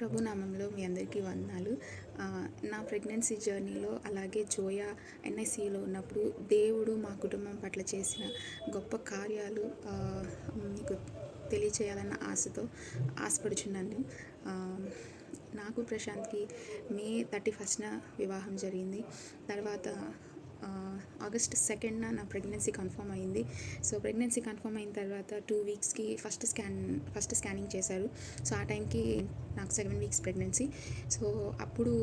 ప్రభు నామంలో మీ అందరికీ వందనాలు. నా ప్రెగ్నెన్సీ జర్నీలో అలాగే జోయా ఎన్ఐసీలో ఉన్నప్పుడు దేవుడు మా కుటుంబం పట్ల చేసిన గొప్ప కార్యాలు మీకు తెలియచేయాలన్న ఆశపడుచున్నాను. నాకు ప్రశాంత్కి మే 31న వివాహం జరిగింది. తర్వాత ఆగస్ట్ 2న నా ప్రెగ్నెన్సీ కన్ఫర్మ్ అయింది. సో ప్రెగ్నెన్సీ కన్ఫర్మ్ అయిన తర్వాత 2 వీక్స్కి ఫస్ట్ స్కానింగ్ చేశారు. సో ఆ టైంకి నాకు 7 వీక్స్ ప్రెగ్నెన్సీ. సో అప్పుడు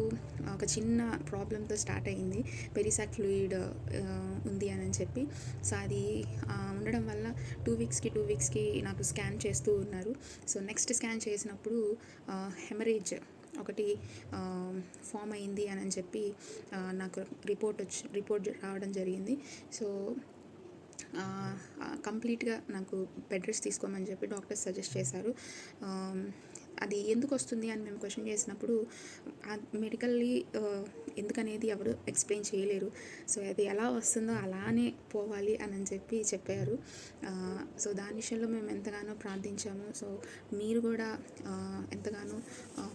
ఒక చిన్న ప్రాబ్లంతో స్టార్ట్ అయ్యింది. పెరిసాక్ ఫ్లూయిడ్ ఉంది అని చెప్పి. సో అది ఉండడం వల్ల 2 వీక్స్కి నాకు స్కాన్ చేస్తూ ఉన్నారు. సో నెక్స్ట్ స్కాన్ చేసినప్పుడు హెమరేజ్ ఒకటి ఫామ్ అయింది అని చెప్పి నాకు రిపోర్ట్ రావడం జరిగింది. సో కంప్లీట్గా నాకు బెడ్ రెస్ట్ తీసుకోమని చెప్పి డాక్టర్స్ సజెస్ట్ చేశారు. అది ఎందుకు వస్తుంది అని మేము క్వశ్చన్ చేసినప్పుడు మెడికల్లీ ఎందుకనేది ఎవరు ఎక్స్ప్లెయిన్ చేయలేరు. సో అది ఎలా వస్తుందో అలానే పోవాలి అని చెప్పి చెప్పారు. సో దాని విషయంలో మేము ఎంతగానో ప్రార్థించాము. సో మీరు కూడా ఎంతగానో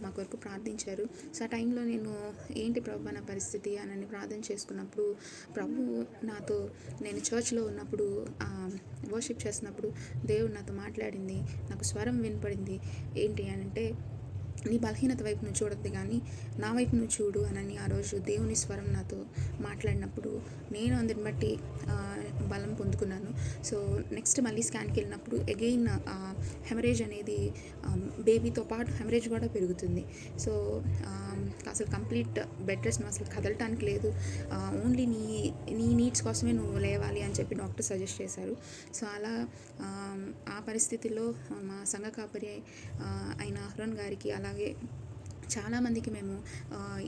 మా కొరకు ప్రార్థించారు. సో ఆ టైంలో నేను ఏంటి ప్రభు నా పరిస్థితి అని ప్రార్థన చేసుకున్నప్పుడు నేను చర్చ్లో ఉన్నప్పుడు వర్షిప్ చేస్తున్నప్పుడు దేవుడు నాతో మాట్లాడింది. నాకు స్వరం వినపడింది. ఏంటి అని అంటే, నీ బలహీనత వైపు నువ్వు చూడద్దు కానీ నా వైపు నువ్వు చూడు అని ఆ రోజు దేవుని స్వరం నాతో మాట్లాడినప్పుడు నేను అందుని బట్టి బలం పొందుకున్నాను. సో నెక్స్ట్ మళ్ళీ స్కాన్కి వెళ్ళినప్పుడు అగైన్ హెమరేజ్ అనేది బేబీతో పాటు హెమరేజ్ కూడా పెరుగుతుంది. సో అసలు కంప్లీట్ బెడ్ రెస్ట్, నువ్వు అసలు కదలటానికి లేదు, ఓన్లీ నీ నీడ్స్ కోసమే నువ్వు లేవాలి అని చెప్పి డాక్టర్ సజెస్ట్ చేశారు. సో అలా ఆ పరిస్థితిలో మా సంఘ కాపరి అయిన అహరోన్ గారికి అలాగే చాలామందికి మేము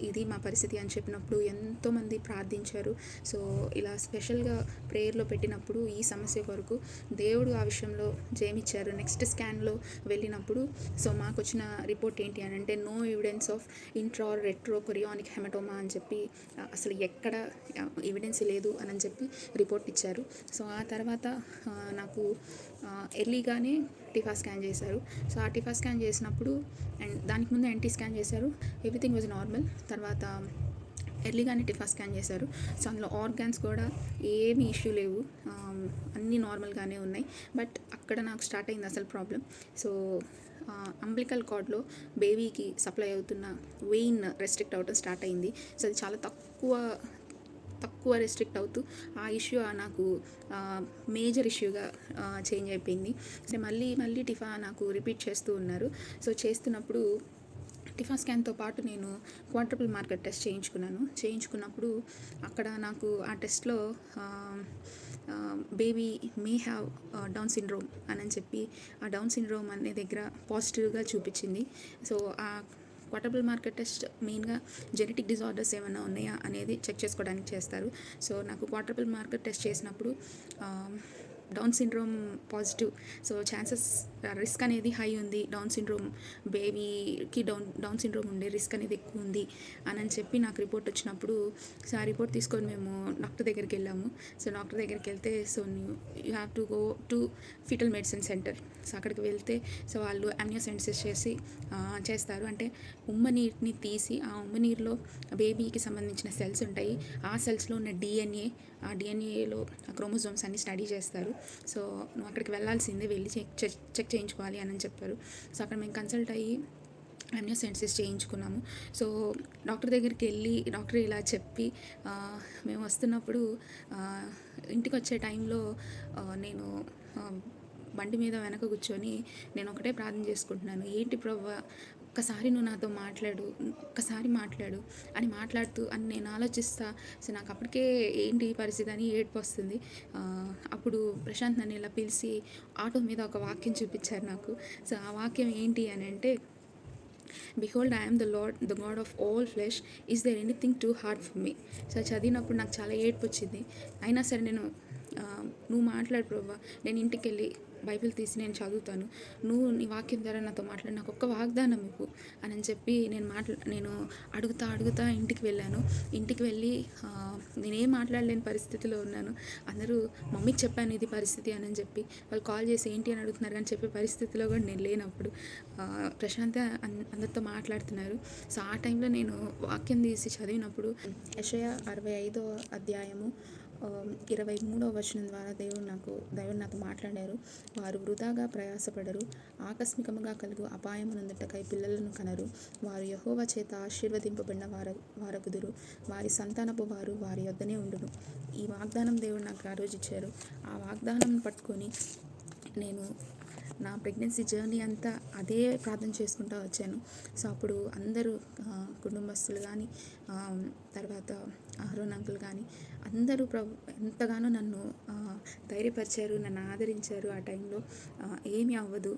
ఇది మా పరిస్థితి అని చెప్పినప్పుడు ఎంతోమంది ప్రార్థించారు. సో ఇలా స్పెషల్గా ప్రేయర్లో పెట్టినప్పుడు ఈ సమస్య కొరకు దేవుడు ఆ విషయంలో జయమిచ్చారు. నెక్స్ట్ స్కాన్లో వెళ్ళినప్పుడు సో మాకు వచ్చిన రిపోర్ట్ ఏంటి అని అంటే, no evidence of intra retrochorionic hematoma అని చెప్పి అసలు ఎక్కడ ఎవిడెన్స్ లేదు అని చెప్పి రిపోర్ట్ ఇచ్చారు. సో ఆ తర్వాత నాకు ఎర్లీగానే టిఫా స్కాన్ చేశారు. సో ఆ టిఫా స్కాన్ చేసినప్పుడు అండ్ దానికి ముందు ఎన్టీ స్కాన్ చేశారు. Everything was normal. తర్వాత ఎర్లీగానే టిఫా స్కాన్ చేశారు. సో అందులో ఆర్గాన్స్ కూడా ఏమీ ఇష్యూ లేవు, అన్నీ నార్మల్గానే ఉన్నాయి. బట్ అక్కడ నాకు స్టార్ట్ అయింది అసలు ప్రాబ్లం. సో అంబ్లికల్ కార్డ్లో బేబీకి సప్లై అవుతున్న వెయిన్ రెస్ట్రిక్ట్ అవ్వడం స్టార్ట్ అయింది. సో అది చాలా తక్కువ రెస్ట్రిక్ట్ అవుతూ ఆ ఇష్యూ నాకు మేజర్ ఇష్యూగా చేంజ్ అయిపోయింది. సో మళ్ళీ టిఫా నాకు రిపీట్ చేస్తూ ఉన్నారు. సో చేస్తున్నప్పుడు టిఫా స్కాన్తో పాటు నేను క్వాడ్రపుల్ మార్కర్ టెస్ట్ చేయించుకున్నప్పుడు అక్కడ నాకు ఆ టెస్ట్లో baby may have down syndrome అని చెప్పి ఆ డౌన్ సిండ్రోమ్ అనే దగ్గర పాజిటివ్గా చూపించింది. సో ఆ క్వాడ్రపుల్ మార్కర్ టెస్ట్ మెయిన్గా జెనెటిక్ డిజార్డర్స్ ఏమైనా ఉన్నాయా అనేది చెక్ చేసుకోవడానికి చేస్తారు. సో నాకు క్వాడ్రపుల్ మార్కర్ టెస్ట్ చేసినప్పుడు down syndrome positive. So risk అనేది హై ఉంది, డౌన్ సిండ్రోమ్ బేబీకి డౌన్ సిండ్రోమ్ ఉండే రిస్క్ అనేది ఎక్కువ ఉంది అని చెప్పి నాకు రిపోర్ట్ వచ్చినప్పుడు సో ఆ రిపోర్ట్ తీసుకొని మేము డాక్టర్ దగ్గరికి వెళ్ళాము. సో డాక్టర్ దగ్గరికి వెళ్తే so you have to go to fetal medicine centre. So అక్కడికి వెళ్తే సో వాళ్ళు అమ్నియోసెన్సిస్ చేస్తారు. అంటే ఉమ్మ నీరుని తీసి ఆ ఉమ్మ నీరులో బేబీకి సంబంధించిన సెల్స్ ఉంటాయి. ఆ సెల్స్లో ఉన్న ఆ డిఎన్ఏలో ఆ క్రోమోజోమ్స్ అన్ని స్టడీ చేస్తారు. సో నువ్వు అక్కడికి వెళ్ళాల్సిందే, వెళ్ళి చెక్ చేయించుకోవాలి అని చెప్పారు. సో అక్కడ మేము కన్సల్ట్ అయ్యి అమ్నియోసెన్సిస్ చేయించుకున్నాము. సో డాక్టర్ దగ్గరికి వెళ్ళి డాక్టర్ ఇలా చెప్పి మేము వస్తున్నప్పుడు ఇంటికి వచ్చే టైంలో నేను బండి మీద వెనక కూర్చొని నేను ఒకటే ప్రార్థన చేసుకుంటున్నాను. ఏంటి ప్రభువా, ఒక్కసారి నువ్వు నాతో మాట్లాడు అని మాట్లాడుతూ అని నేను ఆలోచిస్తా. సో నాకు అప్పటికే ఏంటి పరిస్థితి అని ఏడుపు వస్తుంది. అప్పుడు ప్రశాంత్ నన్ను ఇలా పిలిచి ఆటో మీద ఒక వాక్యం చూపించారు నాకు. సో ఆ వాక్యం ఏంటి అని అంటే, behold I am the lord the god of all flesh, is there anything too hard for me. So చదివినప్పుడు నాకు చాలా ఏడుపు వచ్చింది. అయినా సరే నేను నువ్వు మాట్లాడు ప్రభువా, నేను ఇంటికి వెళ్ళి బైబిల్ తీసి నేను చదువుతాను. నువ్వు నీ వాక్యం ద్వారా నాతో మాట్లాడి నాకు ఒక్క వాగ్దానం ఇవ్వు అని చెప్పి నేను అడుగుతా ఇంటికి వెళ్ళాను. ఇంటికి వెళ్ళి నేనేం మాట్లాడలేని పరిస్థితిలో ఉన్నాను. అందరూ మమ్మీకి చెప్పాను ఇది పరిస్థితి అని చెప్పి. వాళ్ళు కాల్ చేసి ఏంటి అని అడుగుతున్నారు అని చెప్పే పరిస్థితిలో కూడా నేను లేనప్పుడు ప్రశాంత్ అందరితో మాట్లాడుతున్నారు. సో ఆ టైంలో నేను వాక్యం తీసి చదివినప్పుడు యెషయా 65వ అధ్యాయము 23వ వచనం ద్వారా దేవుడు నాతో మాట్లాడారు. వారు వృధాగా ప్రయాసపడరు, ఆకస్మికముగా కలుగు అపాయమునందుటకై పిల్లలను కనరు. వారు యెహోవా చేత ఆశీర్వదింపబడిన వారగుదురు. వారి సంతానపు వారు వారి యొద్దనే ఉండును. ఈ వాగ్దానం దేవుడు నాకు ఆ రోజు ఇచ్చారు. ఆ వాగ్దానం పట్టుకొని నేను నా ప్రెగ్నెన్సీ జర్నీ అంతా అదే ప్రార్థన చేసుకుంటూ వచ్చాను. సో అప్పుడు అందరూ కుటుంబస్తులు కానీ, తర్వాత అహరోన్ అంకుల్ కానీ అందరూ ఎంతగానో నన్ను ధైర్యపరిచారు, నన్ను ఆదరించారు. ఆ టైంలో ఏమీ అవ్వదు,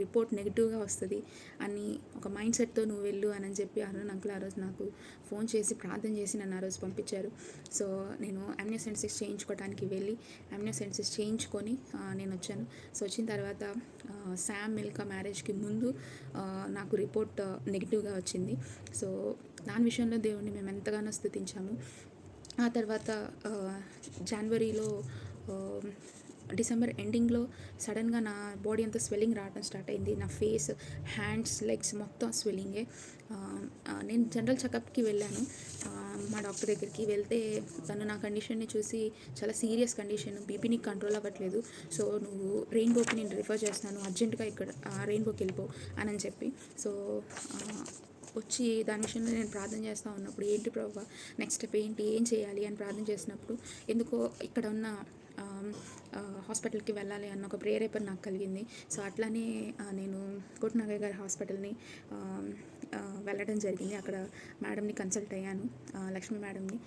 రిపోర్ట్ నెగిటివ్గా వస్తుంది అని ఒక మైండ్ సెట్తో నువ్వు వెళ్ళు అని చెప్పి అహరోన్ అంకుల్ ఆ రోజు నాకు ఫోన్ చేసి ప్రార్థన చేసి నన్ను ఆ రోజు పంపించారు. సో నేను అమ్నియోసెన్సిస్ చేయించుకోవడానికి వెళ్ళి అమ్నియోసెన్సిస్ చేయించుకొని నేను వచ్చాను. సో వచ్చిన తర్వాత శామ్ మిల్కా మ్యారేజ్కి ముందు నాకు రిపోర్ట్ నెగిటివ్గా వచ్చింది. సో దాని విషయంలో దేవుడిని మేము ఎంతగానో స్తుతించాము. ఆ తర్వాత జనవరిలో డిసెంబర్ ఎండింగ్లో సడన్గా నా బాడీ అంతా స్వెల్లింగ్ రావడం స్టార్ట్ అయింది. నా ఫేస్, హ్యాండ్స్, లెగ్స్ మొత్తం స్వెల్లింగే. నేను జనరల్ చెకప్కి వెళ్ళాను మా డాక్టర్ దగ్గరికి. వెళ్తే తను నా కండిషన్ని చూసి చాలా సీరియస్ కండిషన్, బీపీని కంట్రోల్ అవ్వట్లేదు, సో నువ్వు రెయిన్బోకి నేను రిఫర్ చేస్తున్నాను, అర్జెంటుగా ఇక్కడ రెయిన్బోకి వెళ్ళిపో అని చెప్పి. సో వచ్చి దాని విషయంలో నేను ప్రార్థన చేస్తూ ఉన్నప్పుడు ఏంటి ప్రభువా నెక్స్ట్ స్టెప్ ఏంటి, ఏం చేయాలి అని ప్రార్థన చేసినప్పుడు ఎందుకో ఇక్కడ ఉన్న హాస్పిటల్కి వెళ్ళాలి అన్న ఒక ప్రేరేపణ నాకు కలిగింది. సో అట్లానే నేను కోటనగర్ గారి హాస్పిటల్ని వెళ్ళడం జరిగింది. అక్కడ మేడంని కన్సల్ట్ అయ్యాను, లక్ష్మి మేడంని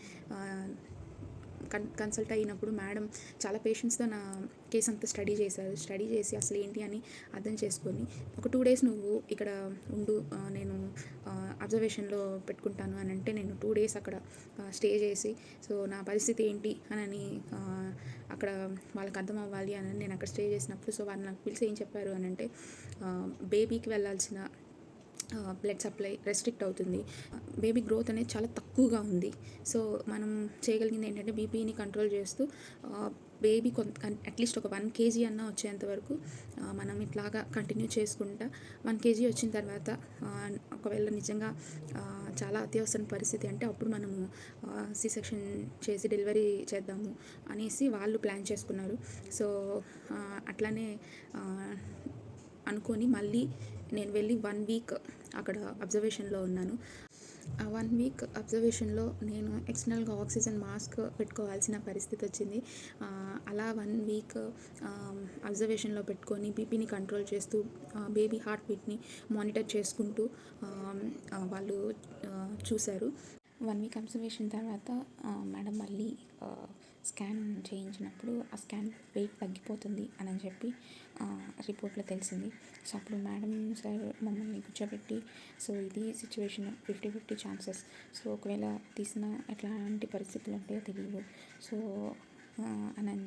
కన్సల్ట్ అయినప్పుడు మేడం చాలా పేషెంట్స్తో నా కేసు అంతా స్టడీ చేసి అసలు ఏంటి అని అర్థం చేసుకొని ఒక 2 days నువ్వు ఇక్కడ ఉండు, నేను అబ్జర్వేషన్లో పెట్టుకుంటాను అని అంటే నేను 2 days అక్కడ స్టే చేసి, సో నా పరిస్థితి ఏంటి అని అక్కడ వాళ్ళకి అర్థం అవ్వాలి అని నేను అక్కడ స్టే చేసినప్పుడు, సో వాళ్ళు నాకు పిలిచి ఏం చెప్పారు అని అంటే బేబీకి వెళ్ళాల్సిన బ్లడ్ సప్లై రెస్ట్రిక్ట్ అవుతుంది, బేబీ గ్రోత్ అనేది చాలా తక్కువగా ఉంది. సో మనం చేయగలిగింది ఏంటంటే బీపీని కంట్రోల్ చేస్తూ బేబీ అట్లీస్ట్ ఒక 1 kg అన్న వచ్చేంత వరకు మనం ఇట్లాగా కంటిన్యూ చేసుకుంటా 1 kg వచ్చిన తర్వాత ఒకవేళ నిజంగా చాలా అత్యవసర పరిస్థితి అంటే అప్పుడు మనము సి సెక్షన్ చేసి డెలివరీ చేద్దాము అనేసి వాళ్ళు ప్లాన్ చేసుకున్నారు. సో అట్లానే అనుకొని మళ్ళీ నేను వెళ్ళి 1 week అక్కడ అబ్జర్వేషన్లో ఉన్నాను. ఆ 1 week అబ్జర్వేషన్లో నేను ఎక్స్టర్నల్గా ఆక్సిజన్ మాస్క్ పెట్టుకోవాల్సిన పరిస్థితి వచ్చింది. అలా 1 week అబ్జర్వేషన్లో పెట్టుకొని బీపీని కంట్రోల్ చేస్తూ బేబీ హార్ట్ బీట్ని మానిటర్ చేసుకుంటూ వాళ్ళు చూశారు. 1 week అబ్జర్వేషన్ తర్వాత మేడం మళ్ళీ స్కాన్ చేయించినప్పుడు ఆ స్కాన్ వెయిట్ తగ్గిపోతుంది అని చెప్పి రిపోర్ట్లో తెలిసింది. సో అప్పుడు మేడం సార్ మమ్మల్ని కూర్చోబెట్టి, సో ఇది సిచ్యువేషన్ 50-50 ఛాన్సెస్, సో ఒకవేళ తీసిన ఎట్లాంటి పరిస్థితులు ఉంటాయో తెలియదు, సో అని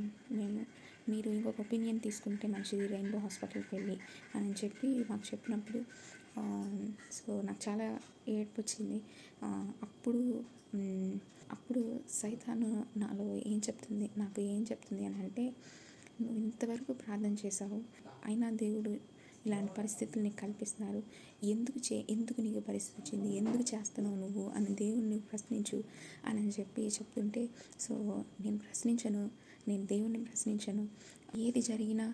మీరు ఇంకొక ఒపీనియన్ తీసుకుంటే మంచిది రెయిన్బో హాస్పిటల్కి వెళ్ళి అని చెప్పి మాకు చెప్పినప్పుడు సో నాకు చాలా ఏడుపు వచ్చింది. అప్పుడు సైతాను నాకు ఏం చెప్తుంది అని అంటే, నువ్వు ఇంతవరకు ప్రార్థన చేసావు, అయినా దేవుడు ఇలాంటి పరిస్థితులు నీకు కల్పిస్తున్నారు, ఎందుకు నీకు పరిస్థితి వచ్చింది, ఎందుకు చేస్తున్నావు నువ్వు అని దేవుడిని ప్రశ్నించు అని చెప్పి చెప్తుంటే, సో నేను దేవుడిని ప్రశ్నించను, ఏది జరిగినా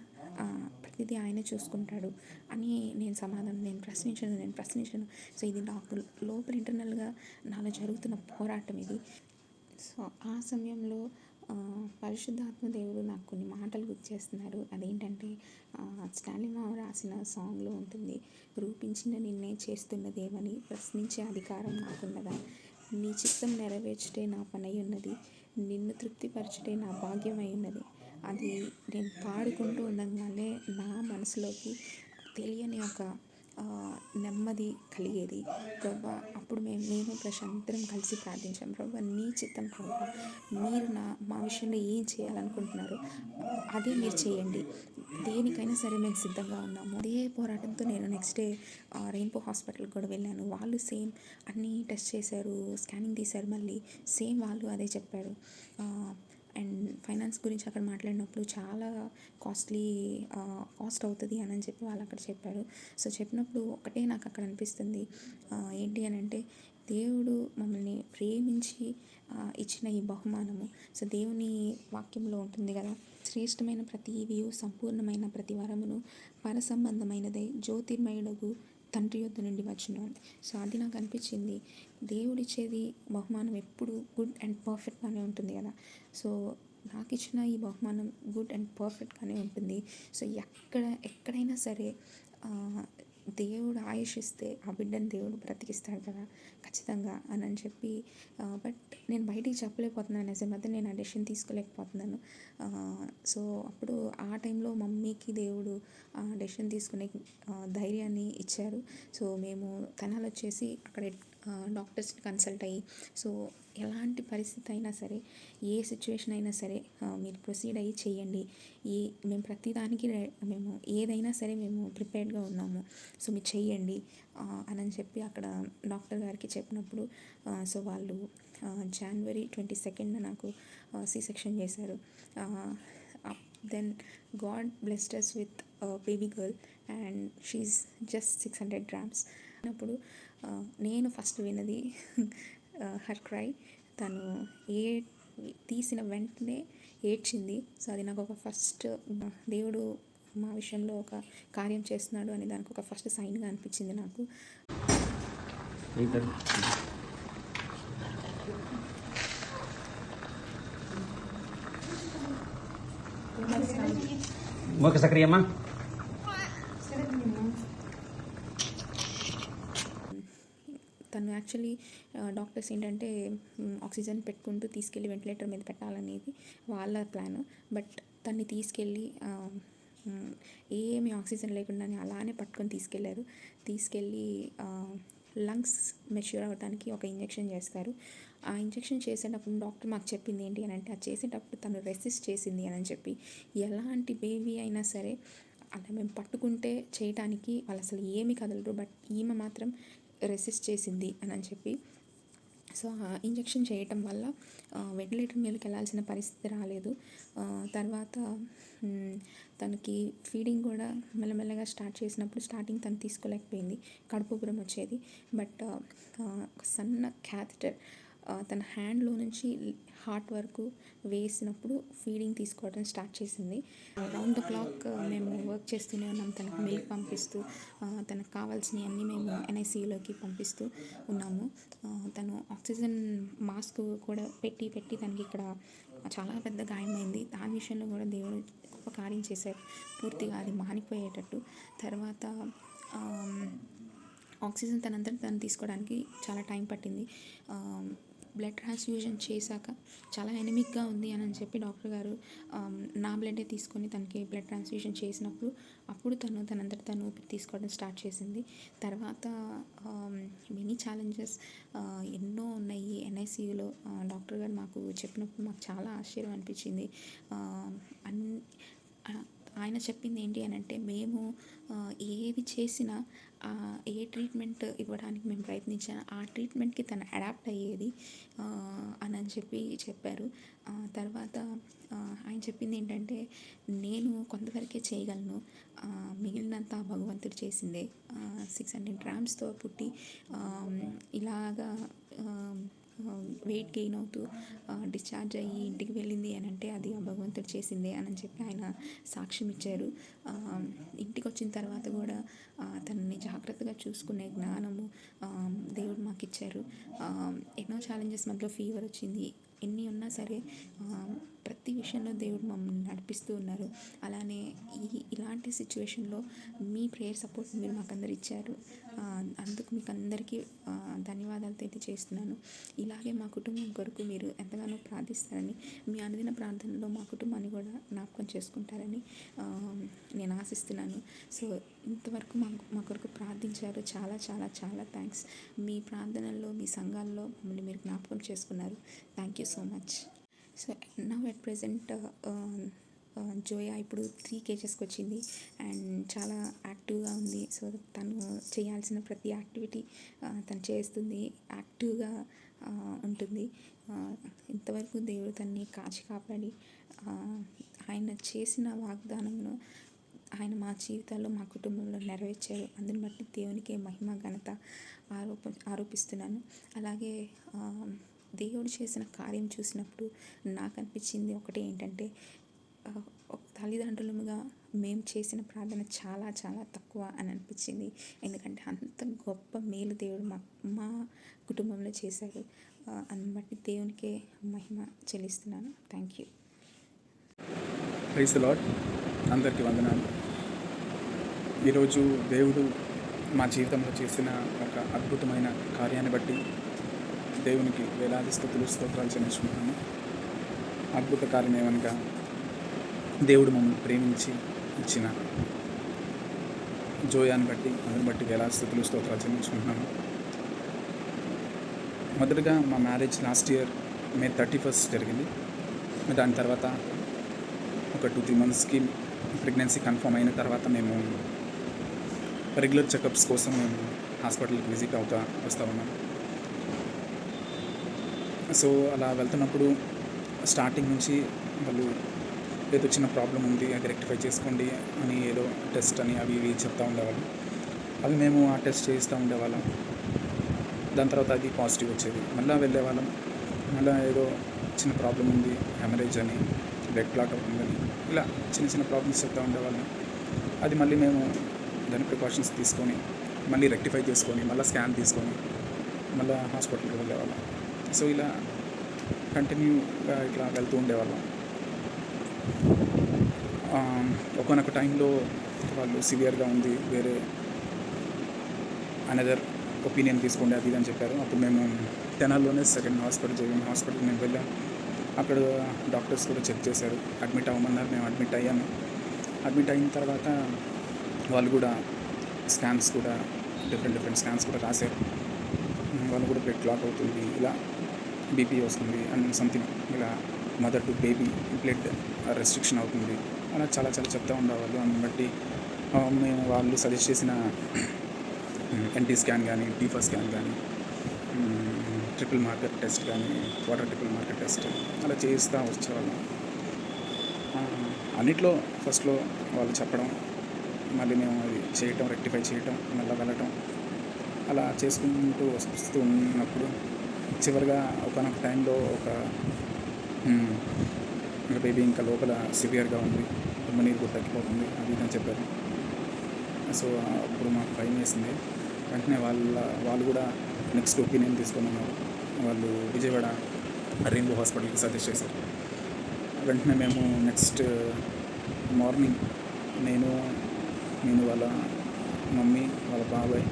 ప్రతిదీ ఆయన చూసుకుంటాడు అని నేను ప్రశ్నించను. సో ఇది నాకు లోపల ఇంటర్నల్గా నాలో జరుగుతున్న పోరాటం ఇది. సో ఆ సమయంలో పరిశుద్ధాత్మ దేవుడు నాకు కొన్ని మాటలు గుర్తు చేస్తున్నారు. అదేంటంటే స్టాన్లీ మామ రాసిన సాంగ్లో ఉంటుంది, రూపించిన నిన్నే చేస్తున్నదేమని ప్రశ్నించే అధికారం నాకున్నదా, నీ చిత్తం నెరవేర్చుటే నా పనై ఉన్నది, నిన్ను తృప్తిపరచుటే నా భాగ్యమై ఉన్నది. అది నేను పాడుకుంటూ ఉండగానే నా మనసులోకి తెలియని ఒక నెమ్మది కలిగేది. ప్రభా అప్పుడు నేను ప్రశాంతరం కలిసి ప్రార్థించాం. ప్రభా నీ చిత్తం ప్రభా, మీరు మా విషయంలో ఏం చేయాలనుకుంటున్నారు అదే మీరు చేయండి, దేనికైనా సరే మేము సిద్ధంగా ఉన్నాము. అదే పోరాటంతో నేను నెక్స్ట్ డే రెయిన్బో హాస్పిటల్కి కూడా వెళ్ళాను. వాళ్ళు సేమ్ అన్నీ టెస్ట్ చేశారు, స్కానింగ్ తీశారు, మళ్ళీ సేమ్ వాళ్ళు అదే చెప్పారు. అండ్ ఫైనాన్స్ గురించి అక్కడ మాట్లాడినప్పుడు చాలా కాస్ట్ అవుతుంది అని చెప్పి వాళ్ళు అక్కడ చెప్పారు. సో చెప్పినప్పుడు ఒకటే నాకు అక్కడ అనిపిస్తుంది, ఏంటి అని అంటే దేవుడు మమ్మల్ని ప్రేమించి ఇచ్చిన ఈ బహుమానము. సో దేవుని వాక్యంలో ఉంటుంది కదా, శ్రేష్టమైన ప్రతి ఈవియు సంపూర్ణమైన ప్రతి వరమును పరసంబంధమైనదై జ్యోతిర్మయుడగు తండ్రి యొద్ద నుండి వచ్చును. సో అది నాకు అనిపించింది, దేవుడిచ్చేది బహుమానం ఎప్పుడు గుడ్ అండ్ పర్ఫెక్ట్గానే ఉంటుంది కదా. సో నాకు ఇచ్చిన ఈ బహుమానం గుడ్ అండ్ పర్ఫెక్ట్గానే ఉంటుంది. సో ఎక్కడైనా సరే దేవుడు ఆయుష్ ఇస్తే ఆ బిడ్డను దేవుడు బ్రతికిస్తాడు కదా ఖచ్చితంగా అని చెప్పి, బట్ నేను బయటికి చెప్పలేకపోతున్నాను. యాజ్ ఎ మదర్ నేను ఆ డెసిషన్ తీసుకోలేకపోతున్నాను. సో అప్పుడు ఆ టైంలో మమ్మీకి దేవుడు డెసిషన్ తీసుకునే ధైర్యాన్ని ఇచ్చారు. సో మేము తెనాలి వచ్చేసి అక్కడ డాక్టర్స్ని కన్సల్ట్ అయ్యి, సో ఎలాంటి పరిస్థితి అయినా సరే, ఏ సిచ్యువేషన్ అయినా సరే మీరు ప్రొసీడ్ అయ్యి చేయండి, మేము ప్రతిదానికి మేము ఏదైనా సరే మేము ప్రిపేర్డ్గా ఉన్నాము, సో మీరు చెయ్యండి అని చెప్పి అక్కడ డాక్టర్ గారికి చెప్పినప్పుడు, సో వాళ్ళు January 22nd నాకు సి సెక్షన్ చేశారు. Then God blessed us with baby girl and she is just 600 grams. అప్పుడు నేను ఫస్ట్ విన్నది హర్ క్రై. తను తీసిన వెంటనే ఏడ్చింది. సో అది నాకు ఒక ఫస్ట్, దేవుడు మా విషయంలో ఒక కార్యం చేస్తున్నాడు అని దానికి ఒక ఫస్ట్ సైన్గా అనిపించింది నాకు. సక్రియమ్మా తను యాక్చువల్లీ డాక్టర్స్ ఏంటంటే ఆక్సిజన్ పెట్టుకుంటూ తీసుకెళ్ళి వెంటిలేటర్ మీద పెట్టాలనేది వాళ్ళ ప్లాన్. బట్ తన్ని తీసుకెళ్ళి ఏమి ఆక్సిజన్ లేకుండానే అలానే పట్టుకొని తీసుకెళ్ళి లంగ్స్ మెచ్యూర్ అవ్వడానికి ఒక ఇంజెక్షన్ చేస్తారు. ఆ ఇంజెక్షన్ చేసేటప్పుడు డాక్టర్ మాకు చెప్పింది ఏంటి అని అంటే, అది చేసేటప్పుడు తను రెసిస్ట్ చేసింది అని చెప్పి, ఎలాంటి బేబీ అయినా సరే అలా మేము పట్టుకుంటే చేయటానికి వాళ్ళు అసలు ఏమీ కదలరు, బట్ ఈమె మాత్రం రెసిస్ట్ చేసింది అని చెప్పి. సో ఆ ఇంజెక్షన్ చేయటం వల్ల వెంటిలేటర్ మీదకి వెళ్ళాల్సిన పరిస్థితి రాలేదు. తర్వాత తనకి ఫీడింగ్ కూడా మెల్లమెల్లగా స్టార్ట్ చేసినప్పుడు స్టార్టింగ్ తను తీసుకోలేకపోయింది, కడుపు ఉబ్బరం వచ్చేది. బట్ ఒక సన్న క్యాథెటర్ తన హ్యాండ్లో నుంచి హార్ట్ వరకు వేసినప్పుడు ఫీడింగ్ తీసుకోవడం స్టార్ట్ చేసింది. రౌండ్ ద క్లాక్ మేము వర్క్ చేస్తూనే ఉన్నాం, తనకు మిల్క్ పంపిస్తూ, తనకు కావాల్సినవి అన్నీ మేము NICUలోకి పంపిస్తూ ఉన్నాము. తను ఆక్సిజన్ మాస్క్ కూడా పెట్టి తనకి ఇక్కడ చాలా పెద్ద గాయమైంది. దాని విషయంలో కూడా దేవుడు గొప్ప కార్యం చేశారు, పూర్తిగా అది మానిపోయేటట్టు. తర్వాత ఆక్సిజన్ తనంతట తను తీసుకోవడానికి చాలా టైం పట్టింది. బ్లడ్ ట్రాన్స్ఫ్యూజన్ చేశాక చాలా ఎనిమిక్గా ఉంది అని చెప్పి డాక్టర్ గారు నా బ్లడ్డే తీసుకొని తనకి బ్లడ్ ట్రాన్స్ఫ్యూజన్ చేసినప్పుడు అప్పుడు తనంతట తను ఊపిరి తీసుకోవడం స్టార్ట్ చేసింది. తర్వాత మెనీ ఛాలెంజెస్ ఎన్నో ఉన్నాయి NICUలో. డాక్టర్ గారు మాకు చెప్పినప్పుడు మాకు చాలా ఆశ్చర్యం అనిపించింది. ఆయన చెప్పింది ఏంటి అని అంటే, మేము ఏది చేసినా ఏ ట్రీట్మెంట్ ఇవ్వడానికి మేము ప్రయత్నించినా ఆ ట్రీట్మెంట్కి తను అడాప్ట్ అయ్యేది అని చెప్పారు. తర్వాత ఆయన చెప్పింది ఏంటంటే, నేను కొంతవరకే చేయగలను, మిగిలినంత భగవంతుడు చేసిందే. 600 grams పుట్టి ఇలాగా వెయిట్ గెయిన్ అవుతూ డిశ్చార్జ్ అయ్యి ఇంటికి వెళ్ళింది అని అంటే అది ఆ భగవంతుడు చేసిందే అని చెప్పి ఆయన సాక్ష్యం ఇచ్చారు. ఇంటికి వచ్చిన తర్వాత కూడా తనని జాగ్రత్తగా చూసుకునే జ్ఞానము దేవుడు మాకు ఇచ్చారు. ఎన్నో ఛాలెంజెస్ మధ్యలో ఫీవర్ వచ్చింది, ఎన్ని ఉన్నా సరే ప్రతి విషయంలో దేవుడు మమ్మల్ని నడిపిస్తూ ఉన్నారు. అలానే ఇలాంటి సిచ్యువేషన్లో మీ ప్రేయర్ సపోర్ట్ మీరు మాకందరు ఇచ్చారు. అందుకు మీకు అందరికీ ధన్యవాదాలు తెలియజేస్తున్నాను. ఇలాగే మా కుటుంబం కొరకు మీరు ఎంతగానో ప్రార్థిస్తారని, మీ అనుదిన ప్రార్థనలో మా కుటుంబాన్ని కూడా జ్ఞాపకం చేసుకుంటారని నేను ఆశిస్తున్నాను. సో ఇంతవరకు మా కొరకు ప్రార్థించారు. చాలా చాలా చాలా థ్యాంక్స్. మీ ప్రార్థనల్లో, మీ సంఘాల్లో మమ్మల్ని మీరు జ్ఞాపకం చేసుకున్నారు. Thank you so much. So now at present Zoya ఇప్పుడు 3 kgsకి వచ్చింది అండ్ చాలా యాక్టివ్గా ఉంది. సో తను చేయాల్సిన ప్రతి యాక్టివిటీ తను చేస్తుంది, యాక్టివ్గా ఉంటుంది. ఇంతవరకు దేవుడు తన్ని కాచి కాపాడి ఆయన చేసిన వాగ్దానంను ఆయన మా జీవితాల్లో, మా కుటుంబంలో నెరవేర్చారు. అందుని బట్టి దేవునికే మహిమ ఘనత ఆరోపిస్తున్నాను. అలాగే దేవుడు చేసిన కార్యం చూసినప్పుడు నాకు అనిపించింది ఒకటే ఏంటంటే, తల్లిదండ్రులుగా మేము చేసిన ప్రార్థన చాలా చాలా తక్కువ అని అనిపించింది. ఎందుకంటే అంత గొప్ప మేలు దేవుడు మా కుటుంబంలో చేశారు. అందుని బట్టి దేవునికే మహిమ చెల్లిస్తున్నాను. Thank you. Praise the lord. అందరికీ వందనాలు. ఈరోజు దేవుడు మా జీవితంలో చేసిన ఒక అద్భుతమైన కార్యాన్ని బట్టి దేవునికి వేలాది స్తుతులు స్తోత్రాలు చెల్లించుకుంటున్నాను. అద్భుత కార్యం ఏమనగా దేవుడు మమ్మల్ని ప్రేమించి ఇచ్చిన జోయాన్ని బట్టి, అందుని బట్టి వేలాది స్తుతులు స్తోత్రాలు చెల్లించుకుంటున్నాను. మొదటగా మా marriage last year May 31st జరిగింది. దాని తర్వాత ఒక 2-3 monthsకి ప్రెగ్నెన్సీ కన్ఫర్మ్ అయిన తర్వాత మేము రెగ్యులర్ చెకప్స్ కోసం మేము హాస్పిటల్కి విజిట్ వస్తూ ఉన్నాం. సో అలా వెళ్తున్నప్పుడు స్టార్టింగ్ నుంచి వాళ్ళు ఏదో చిన్న ప్రాబ్లం ఉంది, అది రెక్టిఫై చేసుకోండి అని ఏదో టెస్ట్ అని అవి ఇవి చెప్తూ ఉండేవాళ్ళు. అవి మేము ఆ టెస్ట్ చేస్తూ ఉండేవాళ్ళం. దాని తర్వాత అది పాజిటివ్ వచ్చేది. మళ్ళీ వెళ్ళేవాళ్ళం. మళ్ళీ ఏదో చిన్న ప్రాబ్లం ఉంది, హెమరేజ్ అని, బ్లడ్ క్లాట్ అవుతుందని, ఇలా చిన్న చిన్న ప్రాబ్లమ్స్ చెప్తూ ఉండేవాళ్ళం. అది మళ్ళీ మేము దాని ప్రికాషన్స్ తీసుకొని మళ్ళీ రెక్టిఫై చేసుకొని మళ్ళీ స్కాన్ తీసుకొని మళ్ళీ హాస్పిటల్కి వెళ్ళేవాళ్ళం. సో ఇలా కంటిన్యూగా ఇట్లా వెళ్తూ ఉండేవాళ్ళం. ఒకనొక టైంలో వాళ్ళు సివియర్గా ఉంది, వేరే అనదర్ ఒపీనియన్ తీసుకోండి అది ఇది అని చెప్పారు. అప్పుడు మేము తెనాల్లోనే సెకండ్ హాస్పిటల్, జేవీఎం హాస్పిటల్ మేము వెళ్ళాం. అక్కడ డాక్టర్స్ కూడా చెక్ చేశారు, అడ్మిట్ అవ్వమన్నారు. మేము అడ్మిట్ అయ్యాను. అడ్మిట్ అయిన తర్వాత వాళ్ళు కూడా స్కాన్స్ కూడా డిఫరెంట్ స్కాన్స్ కూడా రాశారు. వాళ్ళు కూడా బ్లడ్ క్లాట్ అవుతుంది, ఇలా బీపీ వస్తుంది అండ్ సంథింగ్, ఇలా mother to baby blood restriction అవుతుంది, అలా చాలా చాలా చెప్తూ ఉండేవాళ్ళు. అందుని బట్టి మేము వాళ్ళు సజెస్ట్ చేసిన ఎన్టీ స్కాన్ కానీ, టీఫా స్కాన్ కానీ, ట్రిపుల్ మార్కర్ టెస్ట్ కానీ, వాటర్ ట్రిపుల్ మార్కర్ టెస్ట్ అలా చేస్తూ వచ్చేవాళ్ళం. అన్నిట్లో ఫస్ట్లో వాళ్ళు చెప్పడం, మళ్ళీ మేము అది చేయటం, రెక్టిఫై చేయటం, మళ్ళీ వెళ్ళటం, అలా చేసుకుంటూ వస్తూ ఉన్నప్పుడు చివరిగా ఒకనొక టైంలో ఒక బేబీ ఇంకా లోపల సివియర్గా ఉంది, నీరు కూడా తగ్గిపోతుంది అది ఇది అని చెప్పారు. సో అప్పుడు మాకు భయం వేసింది. వెంటనే వాళ్ళు కూడా నెక్స్ట్ ఒపీనియన్ తీసుకొని ఉన్నారు. వాళ్ళు విజయవాడ రెయిన్బో హాస్పిటల్కి సజెస్ట్ చేశారు. వెంటనే మేము నెక్స్ట్ మార్నింగ్ నేను వాళ్ళ మమ్మీ, వాళ్ళ బాబాయ్,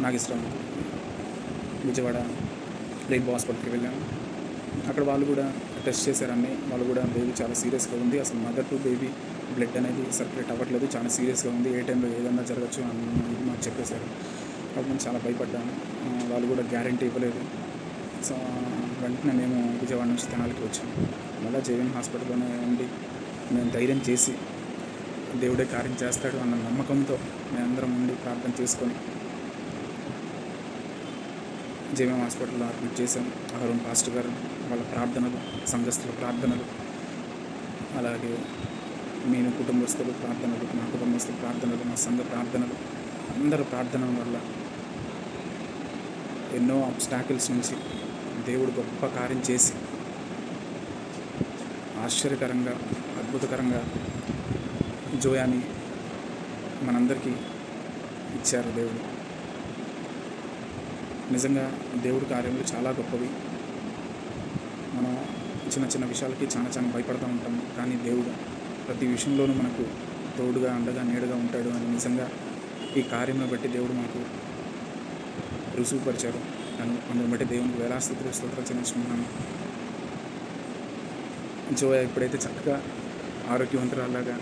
నాగేశ్వరం విజయవాడ రెయిన్బో హాస్పిటల్కి వెళ్ళాము. అక్కడ వాళ్ళు కూడా టెస్ట్ చేశారని, వాళ్ళు కూడా బేబీ చాలా సీరియస్గా ఉంది, అసలు మదర్ టు బేబీ బ్లడ్ అనేది సర్క్యులేట్ అవ్వట్లేదు, చాలా సీరియస్గా ఉంది, ఏ టైంలో ఏదన్నా జరగచ్చు అని ఇది మాకు చెప్పేశారు. అప్పుడు నేను చాలా భయపడ్డాను. వాళ్ళు కూడా గ్యారంటీ ఇవ్వలేదు. సో వెంటనే మేము విజయవాడ నుంచి తెనాలికి వచ్చాము. మళ్ళీ జేవీఎం హాస్పిటల్లోనే ఉండి మేము ధైర్యం చేసి దేవుడే కార్యం చేస్తాడు అన్న నమ్మకంతో మేమందరం ఉండి ప్రార్థన చేసుకొని జేవీఎం హాస్పిటల్లో అడ్మిట్ చేశాం. అరుణ్ పాస్టర్ గారు వాళ్ళ ప్రార్థనలు, సంఘస్థుల ప్రార్థనలు, అలాగే నేను కుటుంబస్తుల ప్రార్థనలు, నా కుటుంబస్తుల ప్రార్థనలు, మా సంఘ ప్రార్థనలు, అందరి ప్రార్థన వల్ల ఎన్నో అబ్స్టాకిల్స్ నుంచి దేవుడు గొప్ప కార్యం చేసి ఆశ్చర్యకరంగా, అద్భుతకరంగా జోయాని మనందరికీ ఇచ్చారు దేవుడు. నిజంగా దేవుడి కార్యములు చాలా గొప్పవి. మనం చిన్న చిన్న విషయాలకి చాలా చాలా భయపడుతూ ఉంటాము. కానీ దేవుడు ప్రతి విషయంలోనూ మనకు తోడుగా, అండగా, నీడగా ఉంటాడు అని నిజంగా ఈ కార్యంను బట్టి దేవుడు మాకు రుజువుపరిచారు. అందుని బట్టి దేవునికి వేలాది స్తుతులు, స్తోత్రాలు చెల్లించుకుంటున్నాను. జోయా ఇప్పుడైతే చక్కగా ఆరోగ్యవంతురాలాగా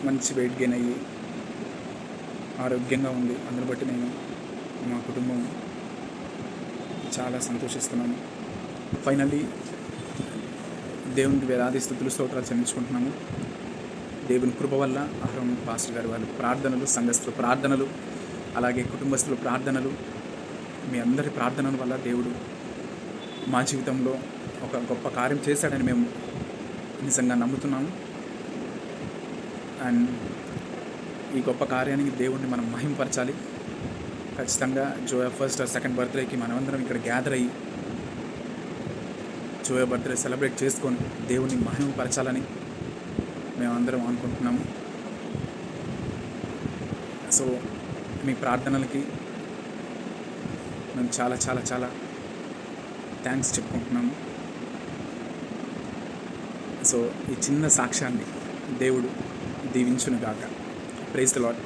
మంచి వెయిట్ గెయిన్ అయ్యి ఆరోగ్యంగా ఉంది. అందుని బట్టి నేను, మా కుటుంబం చాలా సంతోషిస్తున్నాము. ఫైనల్లీ దేవునికి వేలాది స్తుతులు, స్తోత్రాలు చెల్లించుకుంటున్నాము. దేవుని కృప వల్ల అహరోన్ పాస్టర్ గారి వాళ్ళ ప్రార్థనలు, సంఘస్థుల ప్రార్థనలు, అలాగే కుటుంబస్తుల ప్రార్థనలు, మీ అందరి ప్రార్థనల వల్ల దేవుడు మా జీవితంలో ఒక గొప్ప కార్యం చేశాడని మేము నిజంగా నమ్ముతున్నాము. అండ్ ఈ గొప్ప కార్యానికి దేవుడిని మనం మహిమపరచాలి. ఖచ్చితంగా జోయా ఫస్ట్ ఆర్ సెకండ్ బర్త్డేకి మనమందరం ఇక్కడ గ్యాదర్ అయ్యి జోయా బర్త్డే సెలబ్రేట్ చేసుకొని దేవుడిని మహిమపరచాలని మేమందరం అనుకుంటున్నాము. సో మీ ప్రార్థనలకి మేము చాలా చాలా చాలా థ్యాంక్స్ చెప్పుకుంటున్నాము. సో ఈ చిన్న సాక్ష్యాన్ని దేవుడు దీవించును గాక. Praise the lord.